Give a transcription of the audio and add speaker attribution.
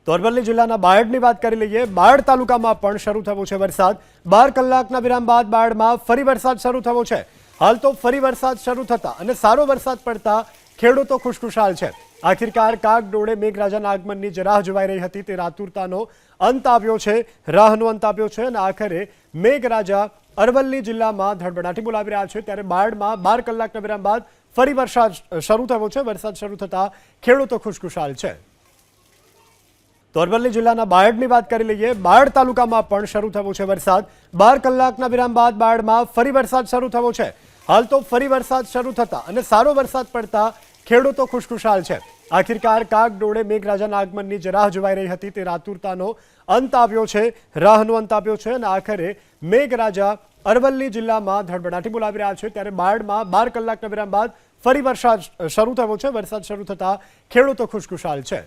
Speaker 1: તો અરવલ્લી જિલ્લાના બાયડની વાત કરી લઈએ। બાયડ તાલુકામાં પણ શરૂ થયો છે વરસાદ। 12 કલાકના વિરામ બાદ બાયડમાં ફરી વરસાદ શરૂ થયો છે। હાલ તો ફરી વરસાદ શરૂ થતા અને સારો વરસાદ પડતા ખેડૂતો ખુશખુશાલ છે। આખિરકાર કાગડોળે મેઘરાજાના આગમનની જે રાહ જોવાઈ રહી હતી તે આતુરતાનો અંત આવ્યો છે, રાહનો અંત આવ્યો છે અને આખરે મેઘરાજા અરવલ્લી જિલ્લામાં ધડબડાટી બોલાવી રહ્યા છે। ત્યારે બાયડમાં 12 કલાકના વિરામ બાદ ફરી વરસાદ શરૂ થયો છે। વરસાદ શરૂ થતા ખેડૂતો ખુશખુશાલ છે। તો અરવલ્લી જિલ્લાના બાયડની વાત કરી લઈએ। બાયડ તાલુકામાં પણ શરૂ થયો છે વરસાદ। 12 કલાકના વિરામ બાદ બાયડમાં ફરી વરસાદ શરૂ થયો છે। હાલ તો ફરી વરસાદ શરૂ થતા અને સારો વરસાદ પડતા ખેડૂતો ખુશખુશાલ છે। આખિરકાર કાગડોળે મેઘરાજાના આગમનની જે રાહ જોવાઈ રહી હતી તે આતુરતાનો અંત આવ્યો છે, રાહનો અંત આવ્યો છે અને આખરે મેઘરાજા અરવલ્લી જિલ્લામાં ધડબડાટી બોલાવી રહ્યા છે। ત્યારે બાયડમાં 12 કલાકના વિરામ બાદ ફરી વરસાદ શરૂ થયો છે। વરસાદ શરૂ થતા ખેડૂતો ખુશખુશાલ છે।